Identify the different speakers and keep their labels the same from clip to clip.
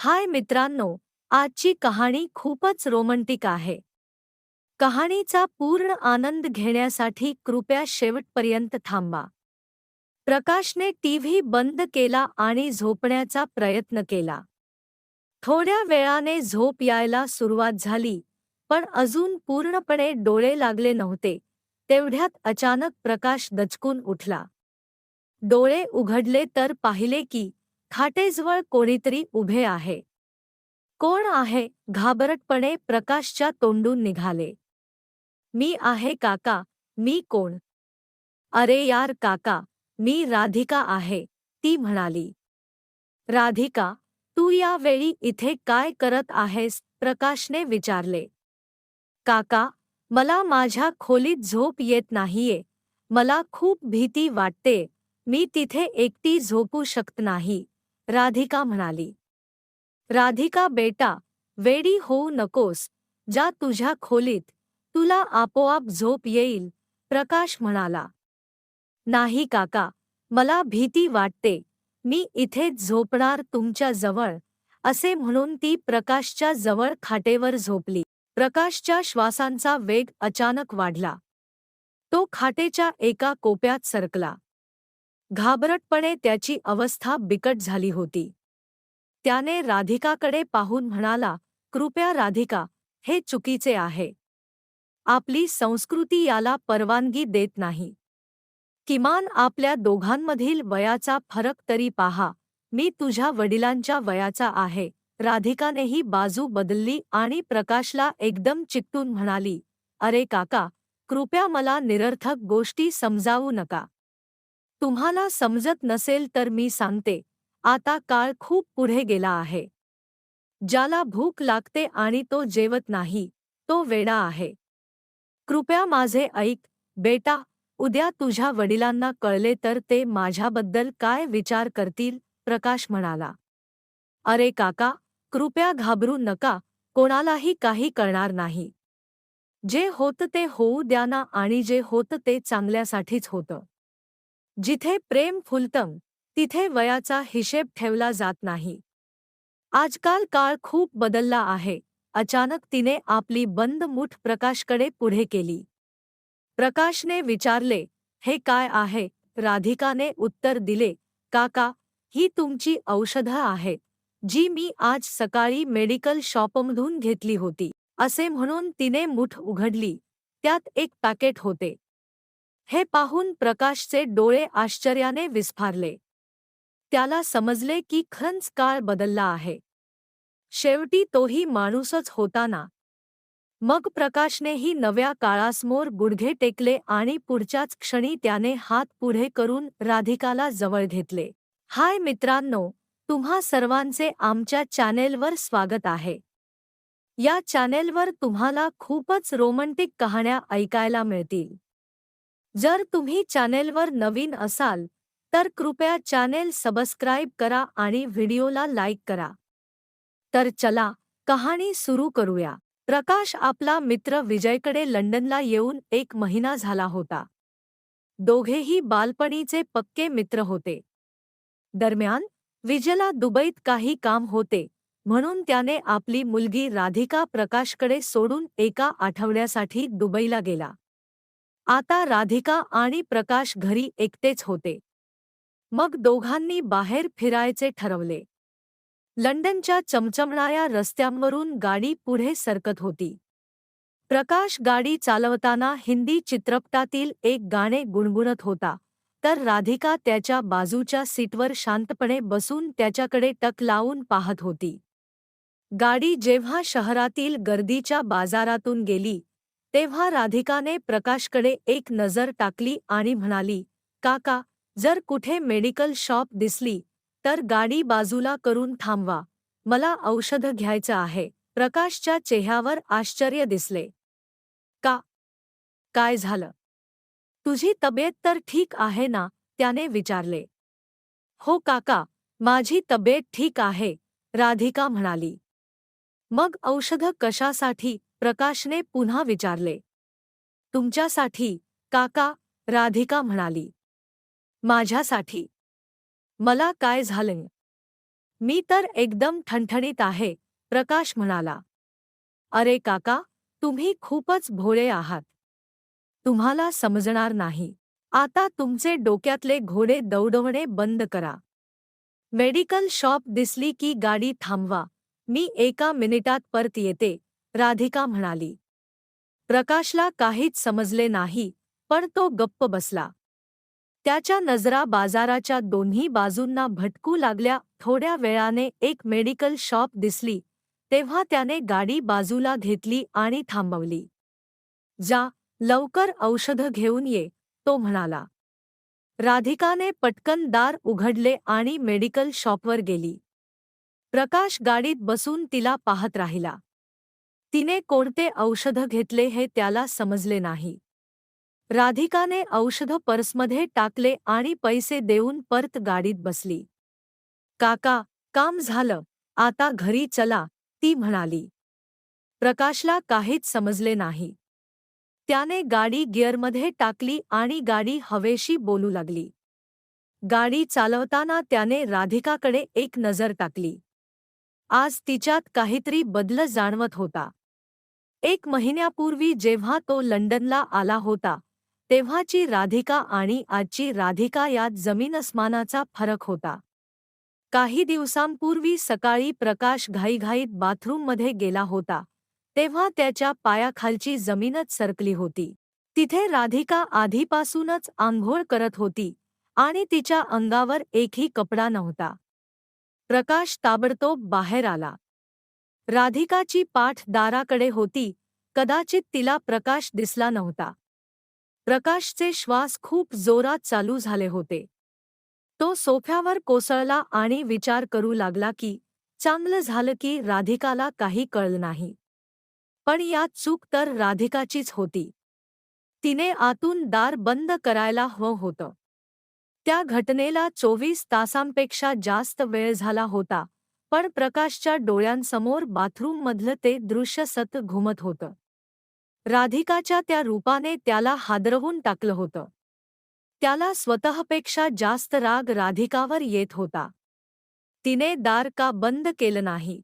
Speaker 1: हाय मित्रांनो, आजची कहाणी खूपच रोमँटिक आहे. कहाणीचा पूर्ण आनंद घेण्यासाठी कृपया शेवटपर्यंत थांबा. प्रकाशने टीव्ही बंद केला आणि झोपण्याचा प्रयत्न केला. थोड्या वेळाने झोप यायला सुरुवात झाली, पण अजून पूर्णपणे डोळे लागले नव्हते. तेवढ्यात अचानक प्रकाश दचकून उठला. डोळे उघडले तर पाहिले की खाटेजवळ कोणीतरी उभे आहे. कोण आहे? घाबरटपणे प्रकाशच्या तोंडून निघाले. मी आहे काका. मी कोण? अरे यार काका, मी राधिका आहे, ती म्हणाली. राधिका, तू या वेळी इथे काय करत आहेस? प्रकाशने विचारले. काका, मला माझ्या खोलीत झोप येत नाहीये. मला खूप भीती वाटते. मी तिथे एकटी झोपू शकत नाही, राधिका म्हणाली. राधिका बेटा, वेडी होऊ नकोस. जा तुझ्या खोलीत, तुला आपोआप झोप येईल, प्रकाश म्हणाला. नाही काका, मला भीती वाटते. मी इथेच झोपणार तुमच्या जवळ, असे म्हणून ती प्रकाशच्या जवळ खाटेवर झोपली. प्रकाशच्या श्वासांचा वेग अचानक वाढला. तो खाटेच्या एका कोपऱ्यात सरकला. घाबरटपणे त्याची अवस्था बिकट झाली होती. त्याने राधिकाकडे पाहून म्हणाला, कृपया राधिका, हे चुकीचे आहे. आपली संस्कृती याला परवानगी देत नाही. किमान आपल्या दोघांमधील वयाचा फरक तरी पाहा. मी तुझ्या वडिलांच्या वयाचा आहे. राधिकानेही बाजू बदलली आणि प्रकाशला एकदम चिकटून म्हणाली, अरे काका, कृपया मला निरर्थक गोष्टी समजावू नका. तुम्हाला समजत नसेल तर मी सांगते. आता काळ खूप पुढे गेला आहे. ज्याला भूक लागते आणि तो जेवत नाही, तो वेडा आहे. कृपया माझे ऐक, बेटा. उद्या तुझ्या वडिलांना कळले तर ते माझ्याबद्दल काय विचार करतील? प्रकाश म्हणाला. अरे काका, कृपया घाबरू नका. कोणालाही काही कळणार नाही. जे होतं ते होऊ द्या ना, आणि जे होतं ते चांगल्यासाठीच होतं. जिथे प्रेम फुलतं, तिथे वयाचा हिशेब ठेवला जात नाही. आजकाल काळ खूप बदलला आहे. अचानक तिने आपली बंद मूठ प्रकाशकडे पुढे केली. प्रकाशने विचारले, हे काय आहे? राधिकाने उत्तर दिले, काका, ही तुमची औषधं आहेत, जी मी आज सकाळी मेडिकल शॉपमधून घेतली होती. असे म्हणून तिने मूठ उघडली. त्यात एक पॅकेट होते. हे पाहून प्रकाशचे डोळे आश्चर्याने विस्फारले. त्याला समजले की खरंच काळ बदलला आहे. शेवटी तोही माणूसच होता ना. मग प्रकाशनेही नव्या काळासमोर गुडघे टेकले आणि पुढच्याच क्षणी त्याने हात पुढे करून राधिकाला जवळ घेतले. हाय मित्रांनो, तुम्हा सर्वांचे आमच्या चॅनेलवर स्वागत आहे. या चॅनेलवर तुम्हाला खूपच रोमँटिक कहाण्या ऐकायला मिळतील. जर तुम्ही चॅनेलवर नवीन असाल तर कृपया चॅनेल सबस्क्राईब करा आणि व्हिडिओला लाईक करा. तर चला, कहाणी सुरू करूया. प्रकाश आपला मित्र विजयकडे लंडनला येऊन 1 महिना झाला होता. दोघेही बालपणीचे पक्के मित्र होते. दरम्यान, विजयला दुबईत काही काम होते, म्हणून त्याने आपली मुलगी राधिका प्रकाशकडे सोडून एका आठवड्यासाठी दुबईला गेला. आता राधिका आणि प्रकाश घरी एकटेच होते. मग दोघांनी बाहेर फिरायचे ठरवले. लंडनच्या चमचमणाऱ्या रस्त्यांवरून गाडी पुढे सरकत होती. प्रकाश गाडी चालवताना हिंदी चित्रपटातील एक गाणे गुणगुणत होता, तर राधिका त्याच्या बाजूच्या सीटवर शांतपणे बसून त्याच्याकडे टक लावून पाहत होती. गाडी जेव्हा शहरातील गर्दीच्या बाजारातून गेली, तेव्हा राधिकाने प्रकाशकडे एक नजर टाकली आणि म्हणाली, काका, जर कुठे मेडिकल शॉप दिसली तर गाडी बाजूला करून थांबवा. मला औषध घ्यायचं आहे. प्रकाशच्या चेहऱ्यावर आश्चर्य दिसले. का? काय झालं? तुझी तब्येत तर ठीक आहे ना? त्याने विचारले. हो काका, माझी तब्येत ठीक आहे, राधिका म्हणाली. मग औषध कशासाठी? प्रकाशने पुन्हा विचारले. तुमच्यासाठी, काका, राधिका म्हणाली. माझ्यासाठी? मला काय झालं? मी तर एकदम ठणठणीत आहे, प्रकाश म्हणाला. अरे काका, तुम्ही खूपच भोळे आहात. तुम्हाला समजणार नाही. आता तुमचे डोक्यातले घोडे दौडवणे बंद करा. मेडिकल शॉप दिसली की गाडी थांबवा, मी एका मिनिटात परत येते, राधिका म्हणाली. प्रकाशला काहीच समजले नाही, पण तो गप्प बसला. त्याच्या नजरा बाजाराच्या दोन्ही बाजूंना भटकू लागल्या. थोड्या वेळाने एक मेडिकल शॉप दिसली, तेव्हा त्याने गाडी बाजूला घेतली आणि थांबवली. जा, लवकर औषधं घेऊन ये, तो म्हणाला. राधिकाने पटकन दार उघडले आणि मेडिकल शॉपवर गेली. प्रकाश गाडीत बसून तिला पाहत राहिला. तिने कोणते औषध घेतले हे त्याला समजले नाही. राधिकाने औषध पर्समध्ये टाकले आणि पैसे देऊन परत गाडीत बसली. काका, काम झालं, आता घरी चला, ती म्हणाली. प्रकाशला काहीच समजले नाही. त्याने गाडी गिअरमध्ये टाकली आणि गाडी हवेशी बोलू लागली. गाडी चालवताना त्याने राधिकाकडे एक नजर टाकली. आज तिच्यात काहीतरी बदल जाणवत होता. 1 महिन्यापूर्वी जेव्हा तो लंडनला आला होता, तेव्हाची राधिका आणि आजची राधिका यात जमीन-अस्मानाचा फरक होता. काही दिवसांपूर्वी सकाळी प्रकाश घाईघाईत बाथरूममध्ये गेला होता, तेव्हा त्याच्या पायाखालची जमीनच सरकली होती. तिथे राधिका आधीपासूनच आंघोळ करत होती आणि तिच्या अंगावर एकही कपडा नव्हता. प्रकाश ताबडतोब बाहेर आला. राधिकाची पाठ दाराकडे होती, कदाचित तिला प्रकाश दिसला नव्हता. प्रकाशचे श्वास खूप जोरात चालू झाले होते. तो सोफ्यावर कोसळला आणि विचार करू लागला की चांगलं झालं की राधिकाला काही कळलं नाही. पण यात चूक तर राधिकाचीच होती. तिने आतून दार बंद करायला हवं होतं. त्या घटनेला 24 तासांपेक्षा जास्त वेळ झाला होता, पण प्रकाशच्या डोळ्यांसमोर बाथरूममधलं ते दृश्य सतत घुमत होतं. राधिकाच्या त्या रूपाने त्याला हादरवून टाकलं होतं. त्याला स्वतःपेक्षा जास्त राग राधिकावर येत होता. तिने दार का बंद केलं नाही?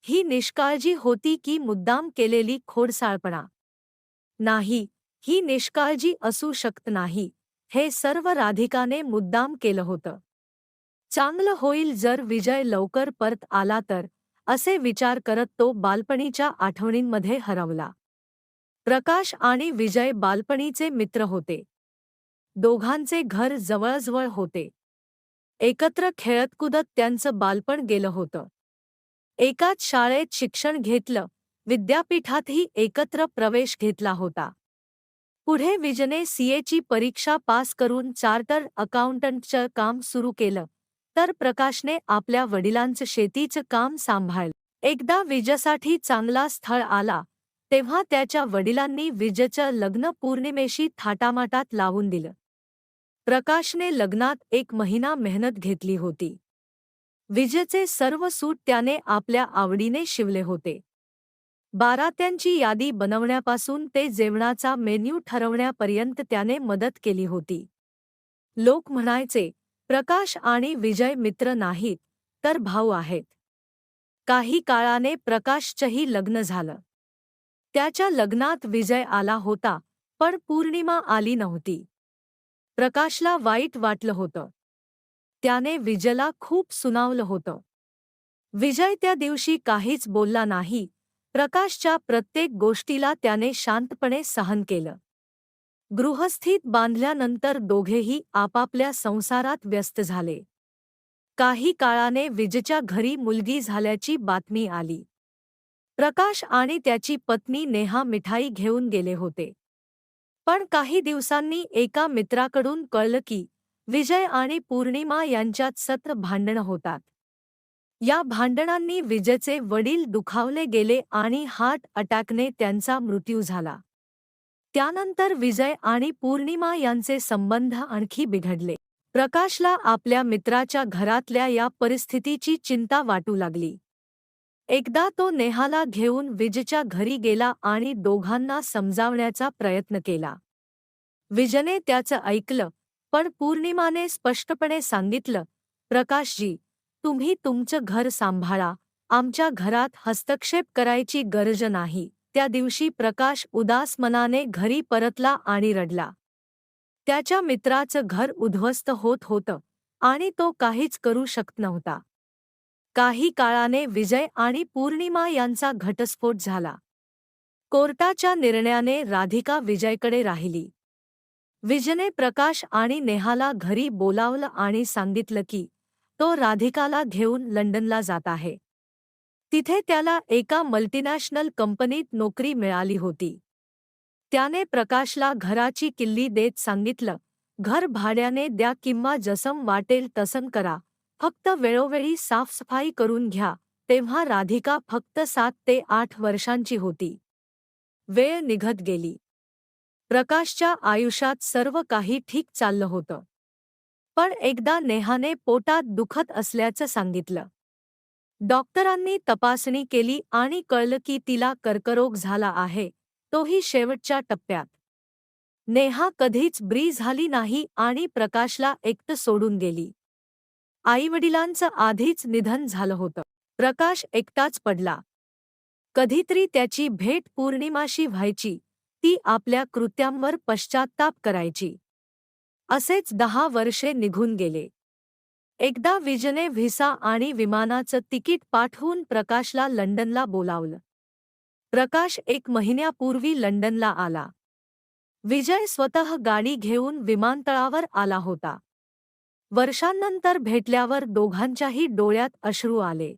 Speaker 1: ही निष्काळजी होती की मुद्दाम केलेली खोडसाळपणा? नाही, ही निष्काळजी असू शकत नाही. हे सर्व राधिकाने मुद्दाम केलं होतं. चांगलं होईल जर विजय लवकर परत आला तर, असे विचार करत तो बालपणीच्या आठवणींमध्ये हरवला. प्रकाश आणि विजय बालपणीचे मित्र होते. दोघांचे घर जवळजवळ होते. एकत्र खेळत-कुदत त्यांचं बालपण गेलं होतं. एकाच शाळेत शिक्षण घेतलं, विद्यापीठातही एकत्र प्रवेश घेतला होता. पुढे विजयने सीएची परीक्षा पास करून चार्टर्ड अकाउंटंटचं काम सुरू केलं, तर प्रकाशने आपल्या वडिलांचं शेतीचं काम सांभाळलं. एकदा विजयसाठी चांगला स्थळ आला, तेव्हा त्याच्या वडिलांनी विजयचं लग्न पौर्णिमेशी थाटामाटात लावून दिलं. प्रकाशने लग्नात 1 महिना मेहनत घेतली होती. विजयचे सर्व सूट त्याने आपल्या आवडीने शिवले होते. बारात्यांची यादी बनवण्यापासून ते जेवणाचा मेन्यू ठरवण्यापर्यंत त्याने मदत केली होती. लोक म्हणायचे, प्रकाश आणि विजय मित्र नाहीत, तर भाऊ आहेत. काही काळाने प्रकाशचंही लग्न झालं. त्याच्या लग्नात विजय आला होता, पण पौर्णिमा आली नव्हती. प्रकाशला वाईट वाटलं होतं. त्याने विजयला खूप सुनावलं होतं. विजय त्या दिवशी काहीच बोलला नाही. प्रकाशच्या प्रत्येक गोष्टीला त्याने शांतपणे सहन केलं. गृहस्थीत बांधल्यानंतर दोघेही आपापल्या संसारात व्यस्त झाले. काही काळाने विजयच्या घरी मुलगी झाल्याची बातमी आली. प्रकाश आणि त्याची पत्नी नेहा मिठाई घेऊन गेले होते. पण काही दिवसांनी एका मित्राकडून कळलं की विजय आणि पौर्णिमा यांच्यात सतत भांडणं होतात. या भांडणांनी विजयचे वडील दुखावले गेले आणि हार्ट अटॅकने त्यांचा मृत्यू झाला. त्यानंतर विजय आणि पौर्णिमा यांचे संबंध आणखी बिघडले. प्रकाशला आपल्या मित्राच्या घरातल्या या परिस्थितीची चिंता वाटू लागली. एकदा तो नेहाला घेऊन विजयच्या घरी गेला आणि दोघांना समजावण्याचा प्रयत्न केला. विजयने त्याचं ऐकलं, पण पौर्णिमाने स्पष्टपणे सांगितलं, प्रकाशजी, तुम्ही तुमचं घर सांभाळा, आमच्या घरात हस्तक्षेप करायची गरज नाही. त्या दिवशी प्रकाश उदास मनाने घरी परतला आणि रडला. त्याच्या मित्राचं घर उद्ध्वस्त होत होतं आणि तो काहीच करू शकत नव्हता. काही काळाने विजय आणि पूर्णिमा यांचा घटस्फोट झाला. कोर्टाच्या निर्णयाने राधिका विजयकडे राहिली. विजयने प्रकाश आणि नेहाला घरी बोलावलं आणि सांगितलं की तो राधिकाला घेऊन लंडनला जात आहे. तिथे त्याला एका मल्टीनॅशनल कंपनीत नोकरी मिळाली होती. त्याने प्रकाशला घराची किल्ली देत सांगितलं, घर भाड्याने द्या किंवा जसं वाटेल तसं करा, फक्त वेळोवेळी साफसफाई करून घ्या. तेव्हा राधिका फक्त 7 ते 8 वर्षांची होती. वेळ निघत गेली. प्रकाशच्या आयुष्यात सर्व काही ठीक चाललं होतं. पण एकदा नेहाने पोटात दुखत असल्याचं सांगितलं. डॉक्टरांनी तपासणी केली आणि कळलं की तिला कर्करोग झाला आहे, तोही शेवटच्या टप्प्यात. नेहा कधीच ब्री झाली नाही आणि प्रकाशला एकटं सोडून गेली. आईवडिलांचं आधीच निधन झालं होतं. प्रकाश एकटाच पडला. कधीतरी त्याची भेट पौर्णिमाशी व्हायची, ती आपल्या कृत्यांवर पश्चात्ताप करायची. असेच 10 वर्षे निघून गेले. एकदा विजयने व्हिसा आणि विमानाचं तिकीट पाठवून प्रकाशला लंडनला बोलावलं. प्रकाश 1 महिन्यापूर्वी लंडनला आला. विजय स्वतः गाडी घेऊन विमानतळावर आला होता. वर्षांनंतर भेटल्यावर दोघांच्याही डोळ्यात अश्रू आले.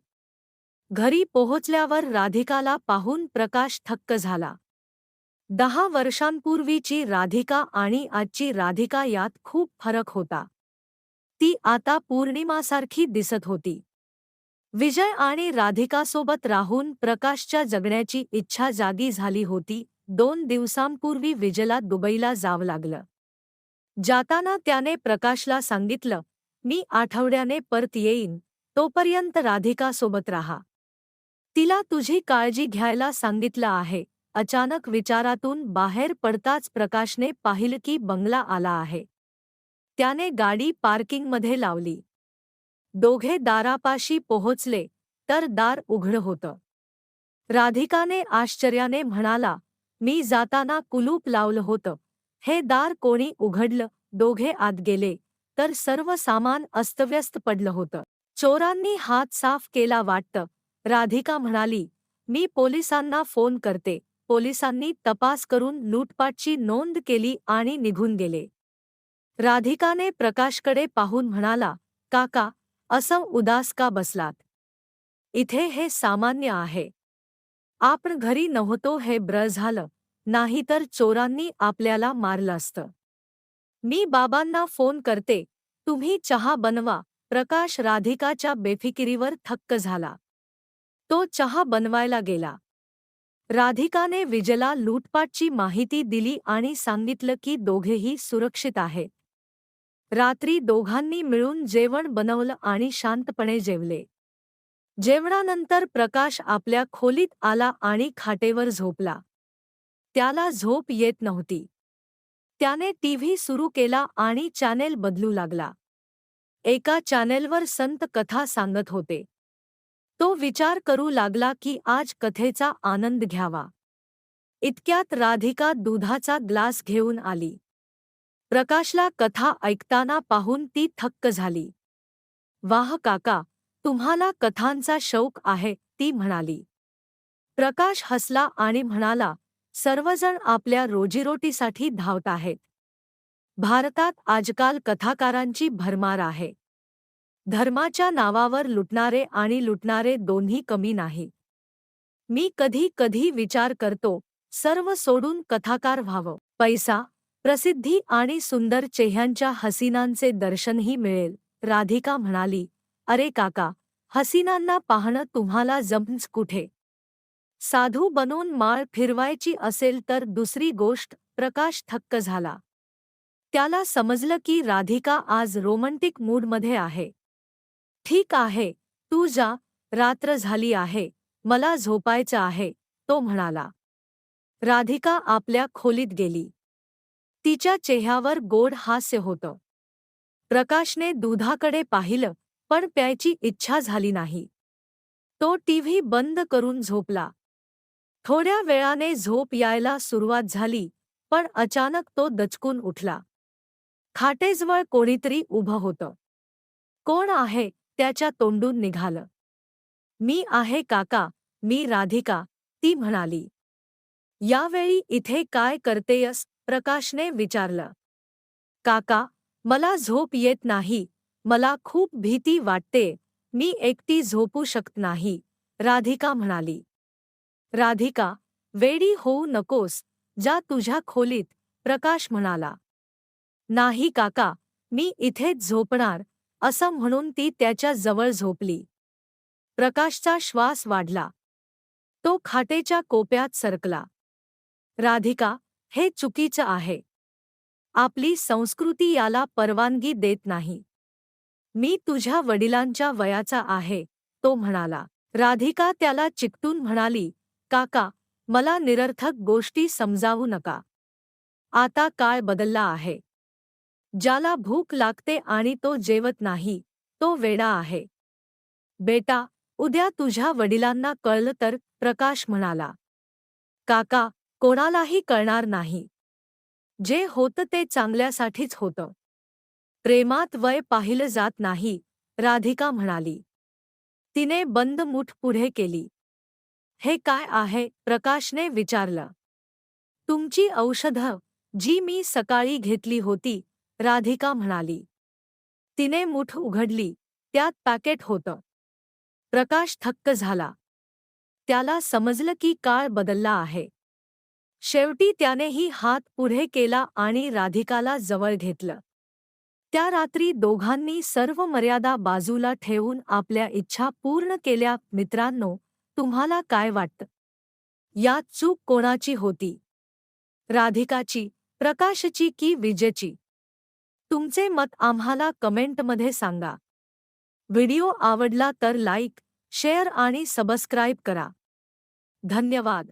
Speaker 1: घरी पोहोचल्यावर राधिकाला पाहून प्रकाश थक्क झाला. 10 वर्षांपूर्वीची राधिका आणि आजची राधिका यात खूप फरक होता. ती आता पौर्णिमासारखी दिसत होती. विजय आणि राधिकासोबत राहून प्रकाशच्या जगण्याची इच्छा जागी झाली होती. 2 दिवसांपूर्वी विजयला दुबईला जावं लागलं. जाताना त्याने प्रकाशला सांगितलं, मी आठवड्याने परत येईन, तोपर्यंत राधिकासोबत राहा. तिला तुझी काळजी घ्यायला सांगितलं आहे. अचानक विचारातून बाहेर पडताच प्रकाशने पाहिलं की बंगला आला आहे. त्याने गाडी पार्किंगमध्ये लावली. दोघे दारापाशी पोहोचले तर दार उघडं होतं. राधिकाने आश्चर्याने म्हणाला, मी जाताना कुलूप लावलं होतं, हे दार कोणी उघडलं? दोघे आत गेले तर सर्व सामान अस्तव्यस्त पडलं होतं. चोरांनी हात साफ केला वाटतं. राधिका म्हणाली, मी पोलिसांना फोन करते. पोलिसांनी तपास करून लूटपाटची नोंद केली आणि निघून गेले. राधिकाने प्रकाशकडे पाहून म्हणाला, काका, असं उदास का बसलात? इथे हे सामान्य आहे. आपण घरी नव्हतो हे बरं झालं, नाहीतर चोरांनी आपल्याला मारलं असतं. मी बाबांना फोन करते, तुम्ही चहा बनवा. प्रकाश राधिकाच्या बेफिकिरीवर थक्क झाला. तो चहा बनवायला गेला. राधिकाने विजयला लूटपाटची माहिती दिली आणि सांगितलं की दोघेही सुरक्षित आहेत. रात्री दोघांनी मिळून जेवण बनवलं आणि शांतपणे जेवले. जेवणानंतर प्रकाश आपल्या खोलीत आला आणि खाटेवर झोपला. त्याला झोप येत नव्हती. त्याने टीव्ही सुरू केला आणि चॅनेल बदलू लागला. एका चॅनेलवर संत कथा सांगत होते. तो विचार करू लागला की आज कथेचा आनंद घ्यावा. इतक्यात राधिका दुधाचा ग्लास घेऊन आली. प्रकाशला कथा ऐकताना पाहून ती थक्क झाली. वाह काका, तुम्हाला कथांचा शौक आहे, ती म्हणाली. प्रकाश हसला आणि म्हणाला, सर्वजण आपल्या रोजीरोटीसाठी धावत आहेत. भारतात आजकाल कथाकारांची भरमार आहे. धर्माच्या नावावर लुटणारे आणि लुटणारे दोन्ही कमी नाहीत. मी कधी कधी विचार करतो, सर्व सोडून कथाकार व्हावं. पैसा, प्रसिद्धी आणि सुंदर चेहऱ्यांच्या हसीनांचे दर्शनही मिळेल. राधिका म्हणाली, अरे काका, हसीनांना पाहणं तुम्हाला जमच कुठे? साधू बनून माळ फिरवायची असेल तर दुसरी गोष्ट. प्रकाश थक्क झाला. त्याला समजलं की राधिका आज रोमँटिक मूडमध्ये आहे. ठीक आहे, तू जा, रात्र झाली आहे, मला झोपायचं आहे, तो म्हणाला. राधिका आपल्या खोलीत गेली. तिच्या चेहऱ्यावर गोड हास्य होतं. प्रकाशने दुधाकडे पाहिलं, पण प्यायची इच्छा झाली नाही. तो टीव्ही बंद करून झोपला. थोड्या वेळाने झोप यायला सुरुवात झाली, पण अचानक तो दचकून उठला. खाटेजवळ कोणीतरी उभं होतं. कोण आहे? त्याच्या तोंडून निघालं. मी आहे काका, मी राधिका, ती म्हणाली. यावेळी इथे काय करतेयस? प्रकाशने विचारलं. काका, मला झोप येत नाही, मला खूप भीती वाटते, मी एकटी झोपू शकत नाही, राधिका म्हणाली. राधिका, वेडी होऊ नकोस, जा तुझ्या खोलीत, प्रकाश म्हणाला. नाही काका, मी इथेच झोपणार, असं म्हणून ती त्याच्या जवळ झोपली. प्रकाशचा श्वास वाढला. तो खाटेच्या कोपऱ्यात सरकला. राधिका, हे चुकीचं आहे. आपली संस्कृती याला परवानगी देत नाही. मी तुझ्या वडिलांच्या वयाचा आहे, तो म्हणाला. राधिका त्याला चिकटून म्हणाली, काका, मला निरर्थक गोष्टी समजावू नका. आता काळ बदलला आहे. ज्याला भूक लागते आणि तो जेवत नाही, तो वेडा आहे. बेटा, उद्या तुझ्या वडिलांना कळलं तर, प्रकाश म्हणाला. काका, कोणालाही कळणार नाही. जे होतं ते चांगल्यासाठीच होतं. प्रेमात वय पाहिलं जात नाही, राधिका म्हणाली. तिने बंद मूठ पुढे केली. हे काय आहे? प्रकाशने विचारलं. तुमची औषधं, जी मी सकाळी घेतली होती, राधिका म्हणाली. तिने मूठ उघडली, त्यात पॅकेट होतं. प्रकाश थक्क झाला. त्याला समजलं की काळ बदलला आहे. शेवटी त्यानेही हात पुढे केला आणि राधिकाला जवळ घेतलं. त्या रात्री दोघांनी सर्व मर्यादा बाजूला ठेवून आपल्या इच्छा पूर्ण केल्या. मित्रांनो, तुम्हाला काय वाटतं? यात चूक कोणाची होती? राधिकाची, प्रकाशची की विजयची? तुमचे मत आम्हाला कमेंटमध्ये सांगा. व्हिडिओ आवडला तर लाईक, शेअर आणि सबस्क्राईब करा. धन्यवाद.